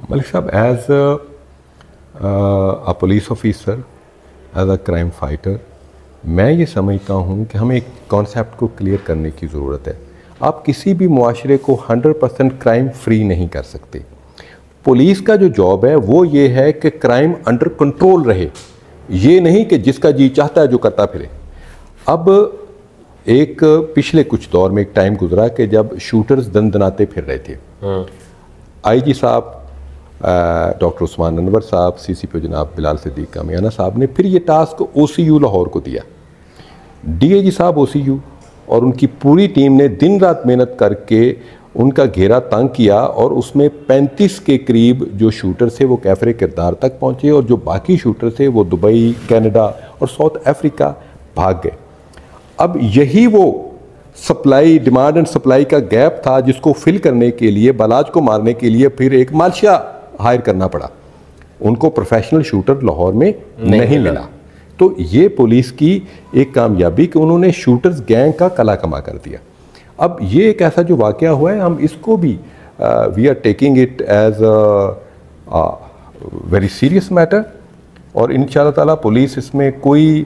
ملک صاحب as a police officer, as a crime fighter, میں یہ سمجھتا ہوں کہ ہمیں ایک کانسیپٹ کو کلیئر کرنے کی ضرورت ہے. آپ کسی بھی معاشرے کو 100% کرائم فری نہیں کر سکتے. پولیس کا جو جاب ہے وہ یہ ہے کہ کرائم انڈر کنٹرول رہے، یہ نہیں کہ جس کا جی چاہتا ہے جو کرتا پھرے. اب ایک پچھلے کچھ دور میں ایک ٹائم گزرا کہ جب شوٹرز دندناتے پھر رہے تھے. آئی جی صاحب ڈاکٹر عثمان انور صاحب، سی سی پی جناب بلال صدیق کامیانہ صاحب نے پھر یہ task O C U Lahore کو دیا. ڈی اے جی صاحب او سی یو اور ان کی پوری ٹیم نے دن رات محنت کر کے ان کا گھیرا تنگ کیا، اور اس میں 35 کے قریب جو شوٹر تھے وہ کیفر کردار تک پہنچے، اور جو باقی شوٹر تھے وہ دبئی، کینیڈا اور ساؤتھ افریقہ بھاگ گئے. اب یہی وہ سپلائی، ڈیمانڈ اینڈ سپلائی کا گیپ تھا جس کو فل کرنے کے لیے، بالاج کو مارنے کے لیے پھر ایک مالشیا ہائر کرنا پڑا. ان کو پروفیشنل شوٹر لاہور میں نہیں ملا. تو یہ پولیس کی ایک کامیابی کہ انہوں نے شوٹرز گینگ کا کلا کما کر دیا. اب یہ ایک ایسا جو واقعہ ہوا ہے، ہم اس کو بھی we are taking it as a very serious matter, اور ان شاء اللہ تعالیٰ پولیس اس میں کوئی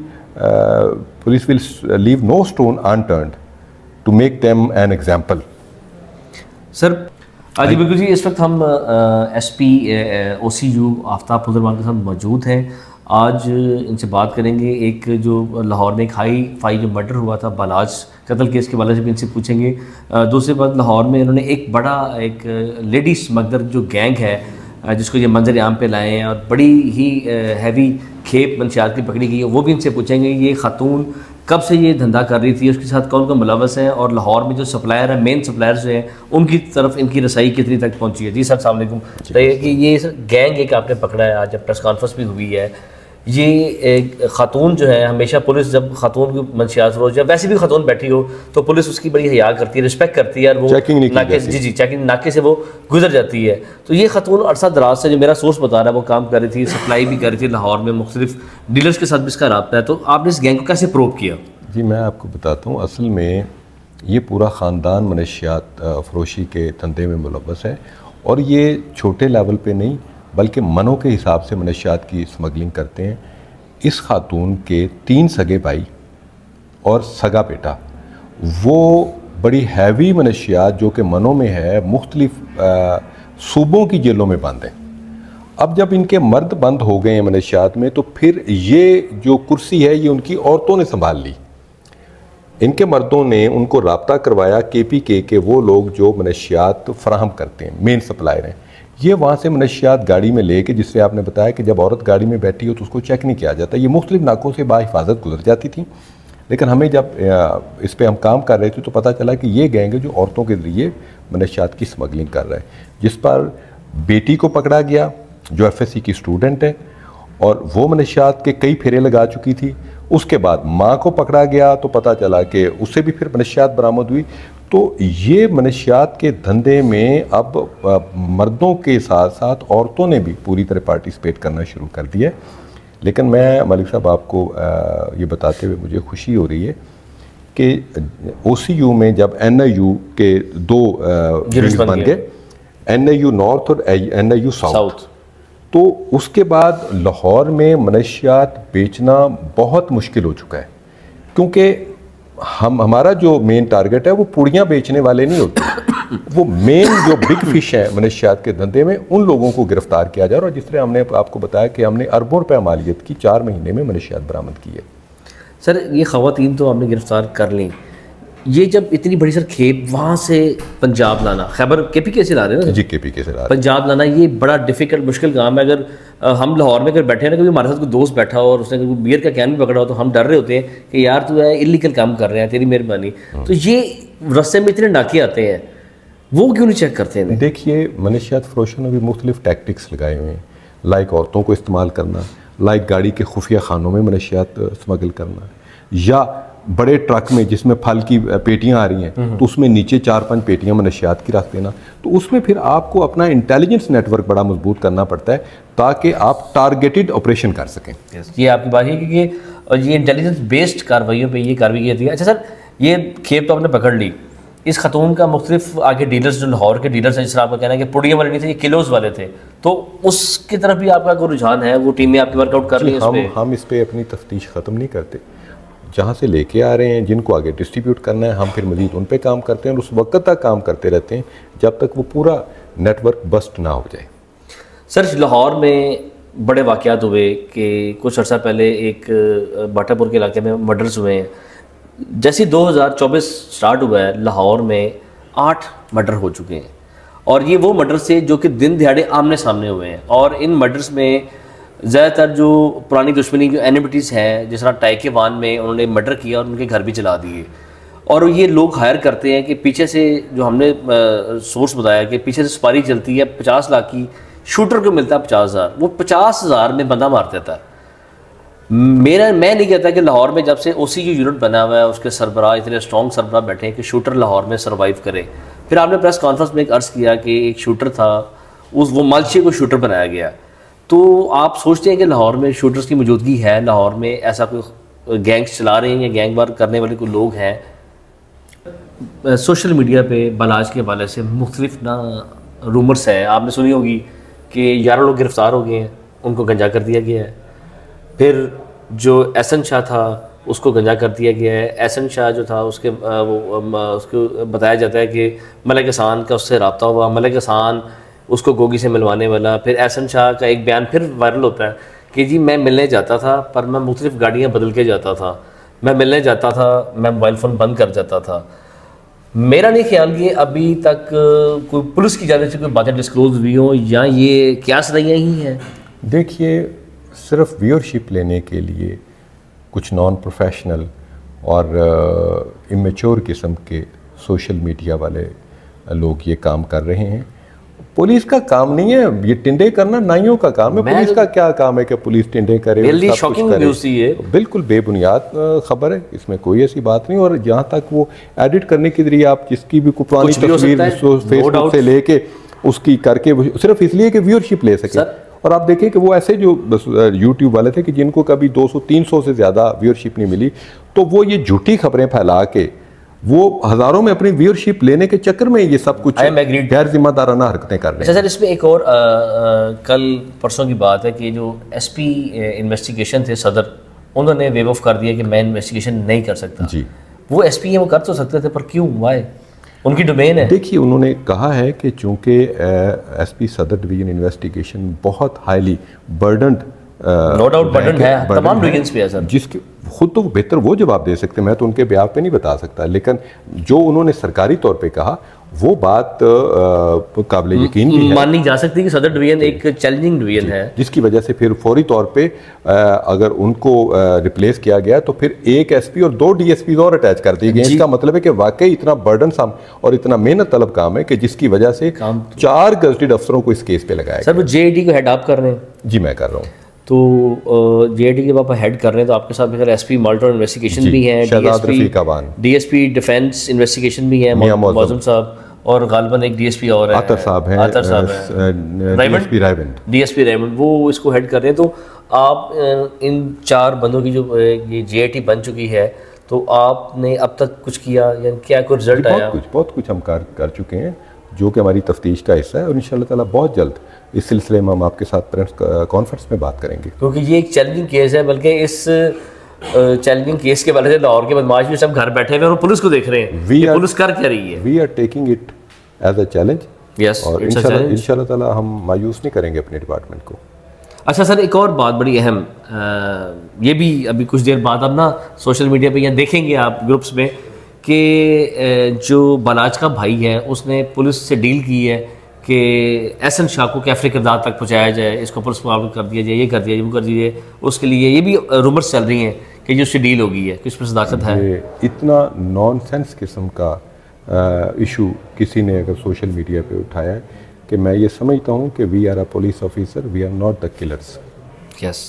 police will leave no stone unturned to make them an example. Sir جی بالکل جی، اس وقت ہم S P O C you آفتاب پھلدروان کے ساتھ موجود ہیں. آج ان سے بات کریں گے ایک جو لاہور میں ایک ہائی فائی جو مرڈر ہوا تھا بالاج قتل کیس کے والے سے بھی ان سے پوچھیں گے. دوسری بات، لاہور میں انہوں نے ایک بڑا ایک لیڈی اسمگلر جو گینگ ہے جس کو یہ منظر عام پہ لائے ہیں اور بڑی ہی ہیوی کھیپ منشیات کی پکڑی گئی ہے، وہ بھی ان سے پوچھیں گے. یہ خاتون کب سے یہ دھندا کر رہی تھی، اس کے ساتھ کون کون ملوث ہیں، اور لاہور میں جو سپلائر ہیں، مین سپلائر جو ہیں، ان کی طرف ان کی رسائی کتنی تک پہنچی ہے. جی سر السلام علیکم. کہ یہ گینگ ایک آپ نے پکڑا ہے، آج جب پریس کانفرنس بھی ہوئی ہے، یہ ایک خاتون جو ہے، ہمیشہ پولیس جب خاتون کی منشیات فروش یا ویسے بھی خاتون بیٹھی ہو تو پولیس اس کی بڑی حیا کرتی ہے، رسپیکٹ کرتی ہے، اور وہ ناکے چیکنگ ناکے سے وہ گزر جاتی ہے. تو یہ خاتون عرصہ دراز سے جو میرا سورس بتا رہا ہے وہ کام کر رہی تھی، سپلائی بھی کر رہی تھی لاہور میں، مختلف ڈیلرز کے ساتھ بھی اس کا رابطہ ہے. تو آپ نے اس گینگ کو کیسے پروب کیا؟ جی میں آپ کو بتاتا ہوں، اصل میں یہ پورا خاندان منشیات فروشی کے دھندے میں ملوث ہے، اور یہ چھوٹے لیول پہ نہیں بلکہ منوں کے حساب سے منشیات کی اسمگلنگ کرتے ہیں. اس خاتون کے 3 سگے بھائی اور سگا بیٹا وہ بڑی ہیوی منشیات جو کہ منوں میں ہے مختلف صوبوں کی جیلوں میں بند ہیں. اب جب ان کے مرد بند ہو گئے ہیں منشیات میں، تو پھر یہ جو کرسی ہے یہ ان کی عورتوں نے سنبھال لی. ان کے مردوں نے ان کو رابطہ کروایا کے پی کے وہ لوگ جو منشیات فراہم کرتے ہیں، مین سپلائر ہیں. یہ وہاں سے منشیات گاڑی میں لے کے، جس سے آپ نے بتایا کہ جب عورت گاڑی میں بیٹھی ہو تو اس کو چیک نہیں کیا جاتا، یہ مختلف ناکوں سے باحفاظت گزر جاتی تھی. لیکن ہمیں جب اس پہ ہم کام کر رہے تھے تو پتہ چلا کہ یہ گینگ ہے جو عورتوں کے ذریعے منشیات کی اسمگلنگ کر رہا ہے، جس پر بیٹی کو پکڑا گیا جو ایف ایس سی کی اسٹوڈنٹ ہے، اور وہ منشیات کے کئی پھیرے لگا چکی تھی. اس کے بعد ماں کو پکڑا گیا تو پتہ چلا کہ اس سے بھی پھر منشیات برآمد ہوئی. تو یہ منشیات کے دھندے میں اب مردوں کے ساتھ ساتھ عورتوں نے بھی پوری طرح پارٹیسپیٹ کرنا شروع کر دیا ہے. لیکن میں ملک صاحب آپ کو یہ بتاتے ہوئے مجھے خوشی ہو رہی ہے کہ او سی یو میں جب این آئی یو کے 2 ونگز بن گئے، این آئی یو نارتھ اور این آئی یو ساؤتھ، تو اس کے بعد لاہور میں منشیات بیچنا بہت مشکل ہو چکا ہے. کیونکہ ہمارا جو مین ٹارگٹ ہے وہ پوڑیاں بیچنے والے نہیں ہوتے، وہ مین جو بگ فش ہیں منشیات کے دھندے میں، ان لوگوں کو گرفتار کیا جا رہا ہے. اور جس طرح ہم نے آپ کو بتایا کہ ہم نے اربوں روپے مالیت کی 4 مہینے میں منشیات برآمد کی ہے. سر یہ خواتین تو ہم نے گرفتار کر لیں، یہ جب اتنی بڑی سر کھیپ وہاں سے پنجاب لانا، خیبر کے پی کے سے لا رہے ہیں نا؟ جی کے پی کے سے لا رہے ہیں. پنجاب لانا یہ بڑا ڈیفیکلٹ مشکل کام ہے. اگر ہم لاہور میں اگر بیٹھے ہیں نا، کبھی ہمارے ساتھ کوئی دوست بیٹھا ہو اور اس نے کوئی بیئر کا کین بھی پکڑا ہو تو ہم ڈر رہے ہوتے ہیں کہ یار تو ہے انلیگل کام کر رہے ہیں، تیری مہربانی. تو یہ رستے میں اتنے ناکے آتے ہیں، وہ کیوں نہیں چیک کرتے ہیں؟ دیکھیے منشیات فروشوں نے بھی مختلف ٹیکٹکس لگائے ہوئے ہیں، لائک عورتوں کو استعمال کرنا، لائک گاڑی کے خفیہ خانوں میں منشیات اسمگل کرنا، یا بڑے ٹرک میں جس میں پھل کی پیٹیاں آ رہی ہیں تو اس میں نیچے 4-5 پیٹیاں منشیات کی رکھ دینا. تو اس میں پھر آپ کو اپنا انٹیلیجنس نیٹ ورک بڑا مضبوط کرنا پڑتا ہے تاکہ آپ ٹارگیٹڈ آپریشن کر سکیں. یہ آپ کی بات ہے کہ یہ انٹیلیجنس بیسڈ کارروائیوں پہ یہ کارروائی کی جاتی ہے. اچھا سر، یہ کھیپ تو آپ نے پکڑ لی، اس خاتون کا مختلف آگے ڈیلرز جو لاہور کے ڈیلرز ہیں، جس طرح آپ کا کہنا ہے کہ پوڑیاں والے نہیں تھے، یہ کلوز والے تھے، تو اس کی طرف بھی آپ کا کوئی رجحان ہے؟ وہ ٹیمیں آپ کی ورک آؤٹ کر رہی ہیں اس پہ؟ ہم اس پہ اپنی تفتیش ختم نہیں کرتے، جہاں سے لے کے آ رہے ہیں جن کو آگے ڈسٹریبیوٹ کرنا ہے ہم پھر مزید ان پہ کام کرتے ہیں، اور اس وقت تک کام کرتے رہتے ہیں جب تک وہ پورا نیٹ ورک بسٹ نہ ہو جائے۔ سر لاہور میں بڑے واقعات ہوئے کہ کچھ عرصہ پہلے ایک باٹا پور کے علاقے میں مرڈرز ہوئے ہیں، جیسے 2024 سٹارٹ ہوا ہے لاہور میں 8 مرڈر ہو چکے ہیں، اور یہ وہ مرڈر سے جو کہ دن دہاڑے آمنے سامنے ہوئے ہیں، اور ان مرڈرز میں زیادہ تر جو پرانی دشمنی جو اینیمیٹیز ہیں، جس طرح ٹائیکے وان میں انہوں نے مرڈر کیا اور ان کے گھر بھی جلا دیے، اور یہ لوگ ہائر کرتے ہیں کہ پیچھے سے، جو ہم نے سورس بتایا کہ پیچھے سے سپاری چلتی ہے 50 لاکھ کی، شوٹر کو ملتا ہے 50,000، وہ 50,000 میں بندہ مار دیتا ہے۔ میں نہیں کہتا کہ لاہور میں جب سے او سی یو یونٹ بنا ہوا ہے، اس کے سربراہ اتنے اسٹرانگ سربراہ بیٹھے ہیں کہ شوٹر لاہور میں سروائیو کرے۔ پھر آپ نے پریس کانفرنس میں ایک عرض کیا کہ ایک شوٹر تھا، وہ مالشے کو شوٹر بنایا گیا، تو آپ سوچتے ہیں کہ لاہور میں شوٹرز کی موجودگی ہے؟ لاہور میں ایسا کوئی گینگز چلا رہے ہیں یا گینگ وار کرنے والے کوئی لوگ ہیں؟ سوشل میڈیا پہ بالاج کے حوالے سے مختلف رومرس ہیں، آپ نے سنی ہوگی کہ 11 لوگ گرفتار ہو گئے ہیں، ان کو گنجا کر دیا گیا ہے۔ پھر جو احسن شاہ تھا اس کو گنجا کر دیا گیا ہے۔ احسن شاہ جو تھا اس کو بتایا جاتا ہے کہ ملک احسان کا اس سے رابطہ ہوا، ملک احسان اس کو گوگی سے ملوانے والا۔ پھر احسن شاہ کا ایک بیان پھر وائرل ہوتا ہے کہ جی میں ملنے جاتا تھا پر میں مختلف گاڑیاں بدل کے جاتا تھا، میں ملنے جاتا تھا میں موبائل فون بند کر جاتا تھا۔ میرا نہیں خیال کہ ابھی تک کوئی پولیس کی جانب سے کوئی باتیں ڈسکلوز ہوئی ہوں، یا یہ قیاس رہی ہی ہیں؟ دیکھیے، صرف ویورشپ لینے کے لیے کچھ نان پروفیشنل اور امیچور قسم کے سوشل میڈیا والے لوگ یہ کام کر رہے ہیں۔ پولیس کا کام نہیں ہے یہ ٹنڈے کرنا، نائیوں کا کام ہے۔ پولیس کا کیا کام ہے کہ پولیس ٹنڈے کرے، سب کچھ کرے؟ بالکل بے بنیاد خبر ہے، اس میں کوئی ایسی بات نہیں۔ اور جہاں تک وہ ایڈٹ کرنے کے ذریعے آپ جس کی بھی پرانی تصویر فیس بک سے لے کے اس کی کر کے صرف اس لیے کہ ویورشپ لے سکے، اور آپ دیکھیں کہ وہ ایسے جو یوٹیوب والے تھے کہ جن کو کبھی 200-300 سے زیادہ ویورشپ نہیں ملی، تو وہ یہ جھوٹی خبریں پھیلا کے وہ ہزاروں میں اپنی ویورشپ لینے کے چکر میں یہ سب کچھ غیر ذمہ دارانہ حرکتیں کر رہے ہیں۔ سر اس میں ایک اور کل پرسوں کی بات ہے کہ جو ایس پی انویسٹیگیشن تھے صدر، انہوں نے ویو آف کر دیا کہ میں انویسٹیگیشن نہیں کر سکتا۔ جی، وہ ایس پی ہیں، وہ کر تو سکتے تھے، پر کیوں؟ وائے؟ ان کی ڈومین ہے۔ دیکھیے، انہوں نے کہا ہے کہ چونکہ ایس پی صدر ڈویژن انویسٹیگیشن بہت highly broadened, no doubt burden ہے تمام ڈویژنز پہ ہے سر، جس کے خود تو بہتر وہ جواب دے سکتے، میں تو ان کے بیان پہ نہیں بتا سکتا، لیکن جو انہوں نے سرکاری طور پہ کہا وہ بات قابل یقین بھی ہے، مانی جا سکتی کہ صدر ڈویژن ایک چیلنجنگ ڈویژن ہے، جس کی وجہ سے پھر فوری طور پہ اگر ان کو ریپلیس کیا گیا تو پھر ایک ایس پی اور 2 ڈی ایس پیز اور اٹیچ کر دی گئے۔ اس کا مطلب ہے کہ واقعی اتنا برڈن سام اور اتنا محنت طلب کام ہے کہ جس کی وجہ سے 4 گزٹڈ افسروں کو اس کیس پہ لگایا گیا۔ سر وہ جے آئی ٹی کو ہیڈ آپ کر رہے ہیں؟ جی میں کر رہا ہوں۔ تو جے آئی ٹی کے آپ ہیڈ کر رہے ہیں، تو آپ کے ساتھ ایس پی مالٹا انویسٹیگیشن بھی ہیں، D S P defence investigation بھی ہیں معظم صاحب، اور غالباً ایک ڈی ایس پی اور عطر صاحب ہیں، ڈی ایس پی ریمنڈ، وہ اس کو ہیڈ کر رہے ہیں۔ تو آپ ان 4 بندوں کی جو یہ جے آئی ٹی بن چکی ہے، تو آپ نے اب تک کچھ کیا، یعنی کیا کوئی رزلٹ آیا؟ بہت کچھ ہم کر چکے ہیں جو کہ ہماری تفتیش کا حصہ ہے، اور انشاءاللہ تعالیٰ بہت جلد اس سلسلے میں ہم آپ کے ساتھ پریس کانفرنس میں بات کریں گے، کیونکہ یہ ایک چیلنجنگ کیس ہے۔ بلکہ اس چیلنجنگ کیس کے بارے سے لاہور کے بدماش بھی سب گھر بیٹھے ہوئے اور پولیس کو دیکھ رہے ہیں کہ پولیس کر کیا رہی ہے۔ We are taking it as a challenge, yes, اور انشاءاللہ تعالیٰ ہم مایوس نہیں کریں گے اپنے ڈپارٹمنٹ کو۔ اچھا سر، ایک اور بات بڑی اہم، یہ بھی ابھی کچھ دیر بعد اب سوشل میڈیا پہ یا دیکھیں گے آپ گروپس میں کہ جو بالاج کا بھائی ہے اس نے پولیس سے ڈیل کی ہے کہ احسن شاہ کو کیفرے کردار تک پہنچایا جائے، اس کو پولیس معاون کر دیا جائے، یہ کر دیا جائے، وہ کر دیجیے، اس کے لیے یہ بھی رومرز چل رہی ہیں کہ جو اس سے ڈیل ہو گئی ہے، کچھ پر صداقت ہے؟ اتنا نان سینس قسم کا ایشو کسی نے اگر سوشل میڈیا پہ اٹھایا ہے کہ میں یہ سمجھتا ہوں کہ we are a police officer, we are not the killers. Yes,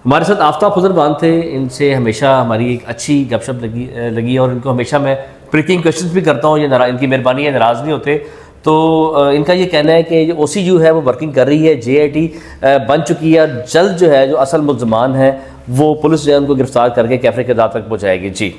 ہمارے ساتھ آفتاب فضل تھے، ان سے ہمیشہ ہماری ایک اچھی گپ شپ لگی، اور ان کو ہمیشہ میں پریکنگ کویشچنس بھی کرتا ہوں، یہ ان کی مہربانی ہے، ناراض نہیں ہوتے۔ تو ان کا یہ کہنا ہے کہ جو او سی یو ہے وہ ورکنگ کر رہی ہے، جے آئی ٹی بن چکی ہے، جلد جو ہے جو اصل ملزمان ہیں وہ پولیس جو ہے ان کو گرفتار کر کے کیفرے کردار تک پہنچائے گی۔ جی